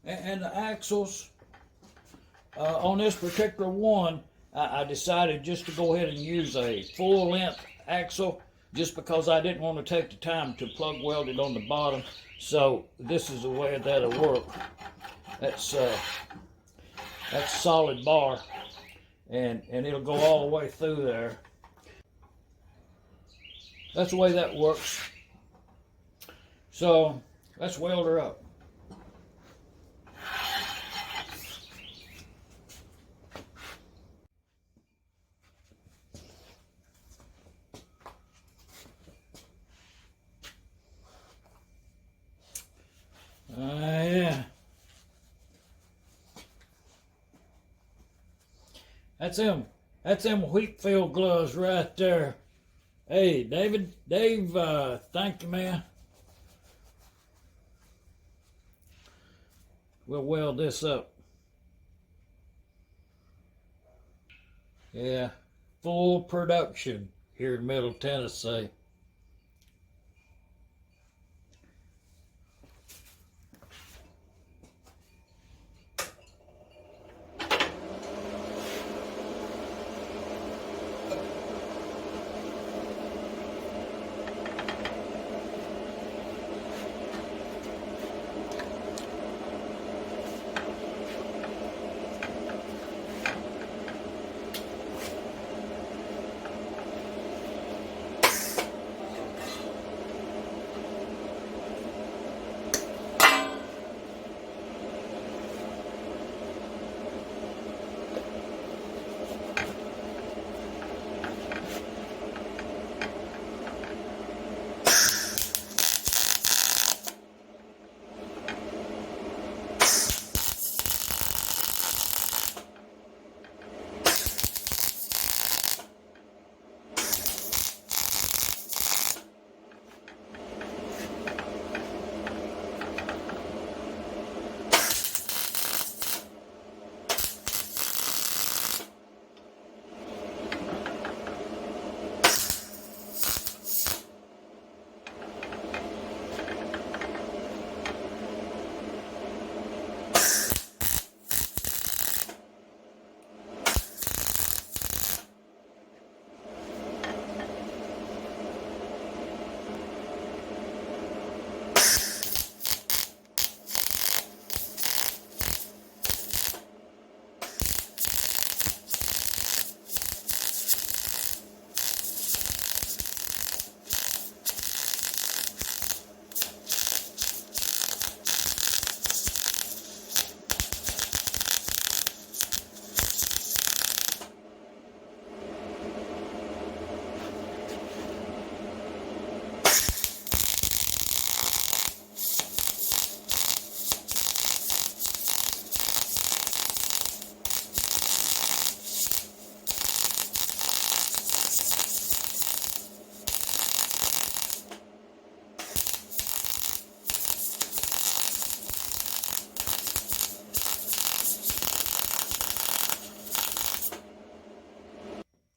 And the axles on this particular one, I decided just to go ahead and use a full length axle just because I didn't want to take the time to plug weld it on the bottom. So this is the way that'll work. That's solid bar, and it'll go all the way through there. That's the way that works. So let's weld her up. Yeah. That's them Wheatfield gloves right there. Hey, Dave, thank you, man. We'll weld this up. Yeah, full production here in Middle Tennessee.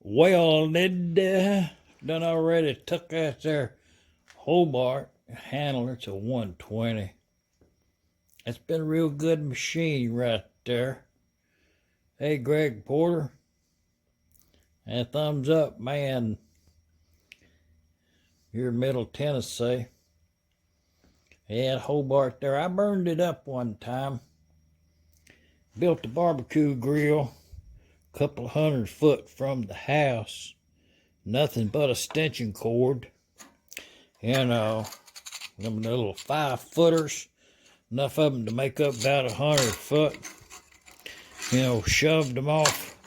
Welded, done already took out their Hobart handler to 120. It's been a real good machine right there. Hey, Greg Porter, and thumbs up, man. You're Middle Tennessee. Yeah, Hobart there. I burned it up one time. Built a barbecue grill. Couple 100 foot from the house, nothing but a extension cord, you know, them little 5-footers, enough of them to make up about 100 foot, you know, shoved them off,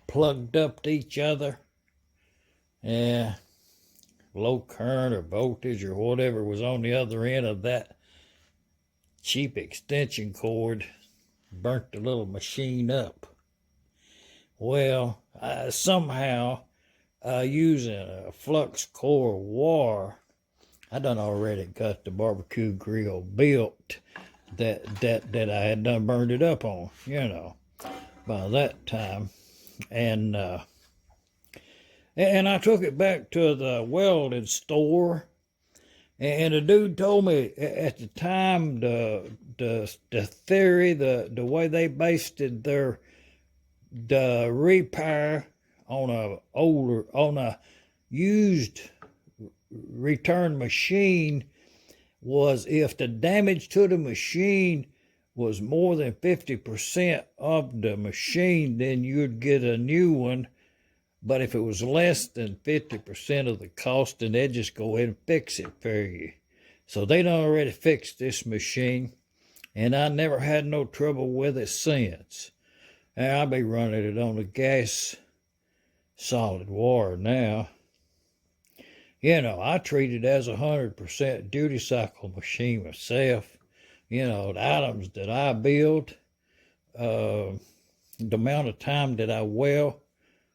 plugged up to each other, yeah, low current or voltage or whatever was on the other end of that cheap extension cord, burnt the little machine up. Well, somehow, using a flux core wire, I done already got the barbecue grill built that I had done burned it up on, you know, by that time. And I took it back to the welding store, And the dude told me at the time the theory, the way they based the repair on a used return machine was if the damage to the machine was more than 50% of the machine, then you'd get a new one. But if it was less than 50% of the cost, then they'd just go ahead and fix it for you. So they done already fixed this machine, and I never had no trouble with it since. And I'll be running it on the gas solid water now. You know, I treat it as 100% duty cycle machine myself. You know, the items that I build, the amount of time that I weld,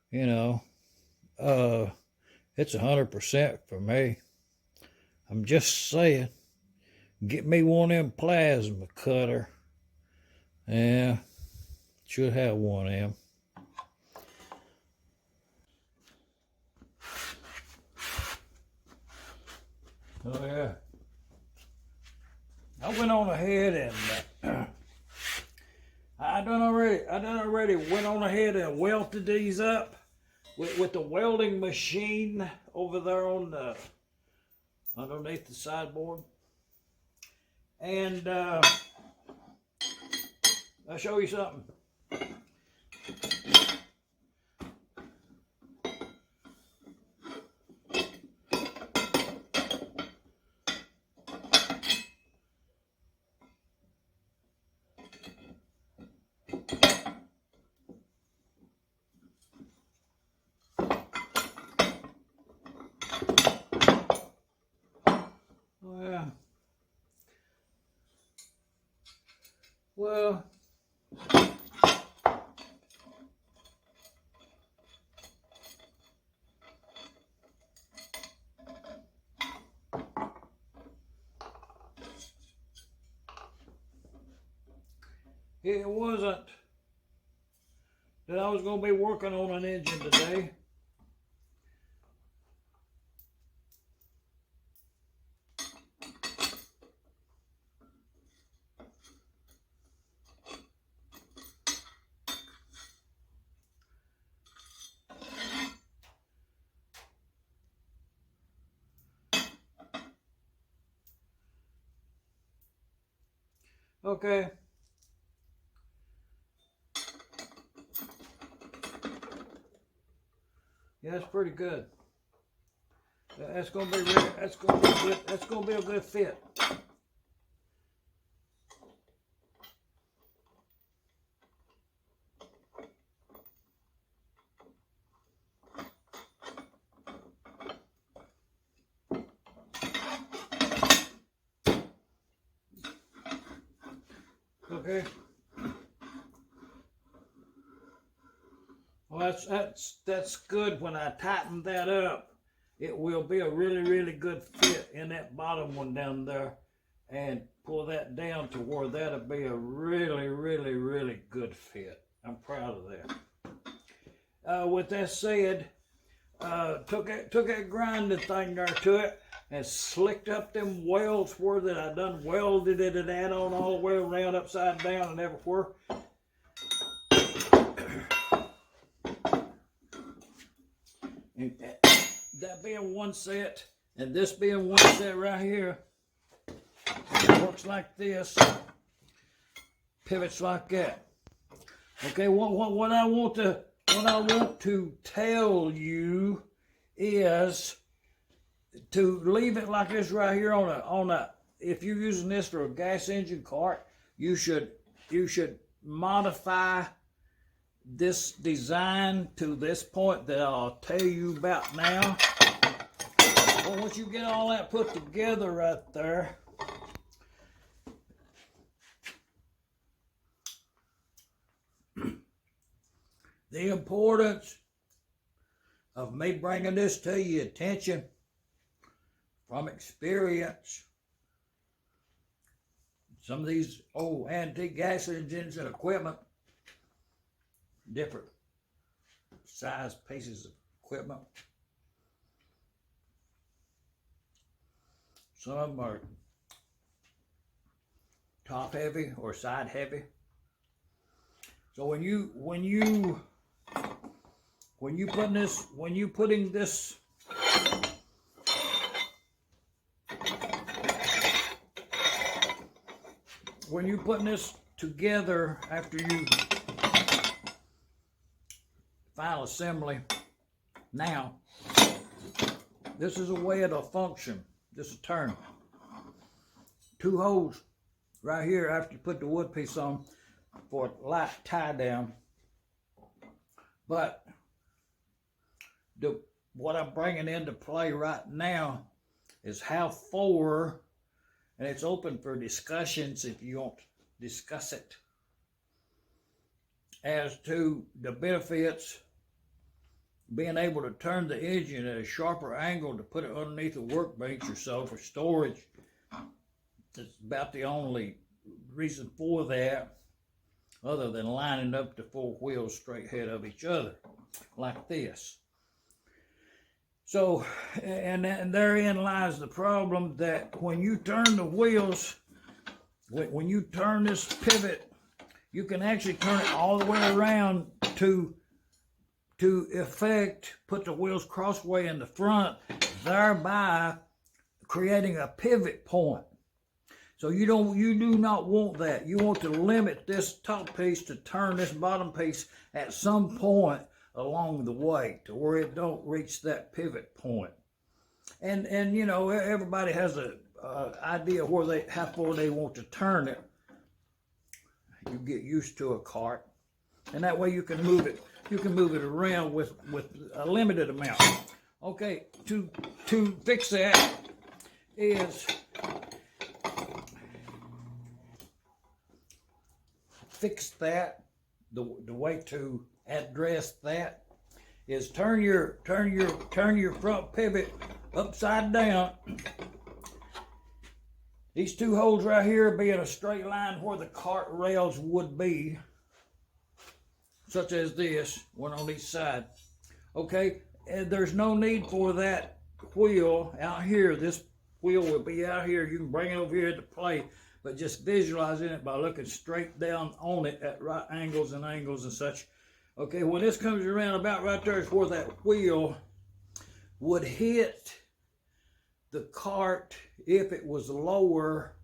you know, it's 100% for me. I'm just saying, get me one of them plasma cutter. Yeah, should have one of them. Oh yeah. I went on ahead and I done already went on ahead and welded these up with the welding machine over there on the underneath the sideboard. And I'll show you something. Well, it wasn't that I was going to be working on an engine today. Okay. Yeah, that's pretty good. That's gonna be really, that's gonna be good. That's gonna be a good fit. Okay. Well, that's good. When I tighten that up, it will be a really good fit in that bottom one down there, and pull that down to where that'll be a really good fit. I'm proud of that. With that said, took that grinding thing there to it and slicked up them welds where that I done welded it and that on all the way around, upside down and everywhere. And that being one set, and this being one set right here, it works like this, pivots like that. Okay, what I want to tell you is to leave it like this right here on a. If you're using this for a gas engine cart, you should modify this design to this point that I'll tell you about now. Well, once you get all that put together right there, the importance of me bringing this to your attention from experience. Some of these old antique gas engines and equipment, different size pieces of equipment. Some of them are top heavy or side heavy. So when you putting this together after you final assembly, now this is a way it'll function. This will turn. 2 holes right here after you put the wood piece on for a light tie down. But what I'm bringing into play right now is how far, and it's open for discussions if you want to discuss it, as to the benefits being able to turn the engine at a sharper angle to put it underneath a workbench or so for storage. It's about the only reason for that, other than lining up the 4 wheels straight ahead of each other, like this. So, and therein lies the problem that when you turn the wheels, when you turn this pivot, you can actually turn it all the way around to put the wheels crossway in the front, thereby creating a pivot point. So you do not want that. You want to limit this top piece to turn this bottom piece at some point along the way to where it don't reach that pivot point. And you know, everybody has a idea where how far they want to turn it. You get used to a cart, and that way you can move it. You can move it around with a limited amount. Okay, to fix that is the way to address that is turn your front pivot upside down. These 2 holes right here be in a straight line where the cart rails would be, such as this one on each side. Okay, and there's no need for that wheel out here. This wheel will be out here. You can bring it over here to play, but just visualizing it by looking straight down on it at right angles and such. Okay, when this comes around about right there is where that wheel would hit the cart if it was lower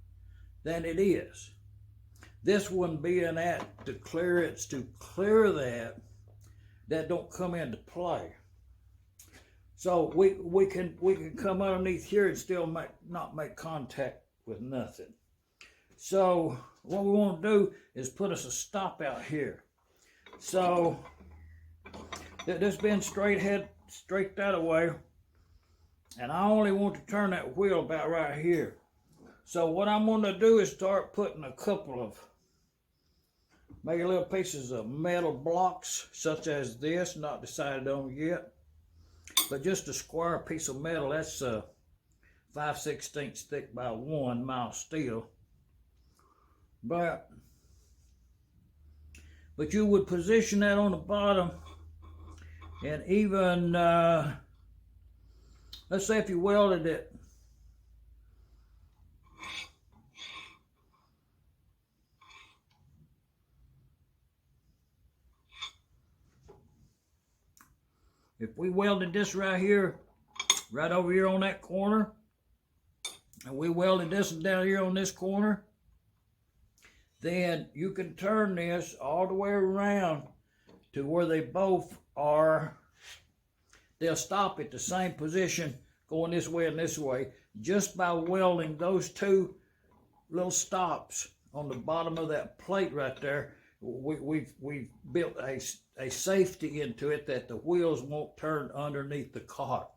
than it is. This one being at the clearance to clear that don't come into play. So we can come underneath here and still not make contact with nothing. So what we want to do is put us a stop out here. So this being straight that way, and I only want to turn that wheel about right here. So what I'm going to do is start putting a couple of maybe little pieces of metal blocks, such as this, not decided on yet, but just a square piece of metal. That's 5/16 thick by 1 mile steel. But you would position that on the bottom, and even let's say if you welded it if we welded this right here, right over here on that corner, and we welded this down here on this corner, then you can turn this all the way around to where they both are. They'll stop at the same position going this way and this way just by welding those 2 little stops on the bottom of that plate right there. We've built a safety into it that the wheels won't turn underneath the cart.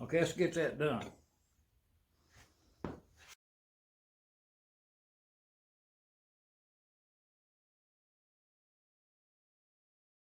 Okay, let's get that done.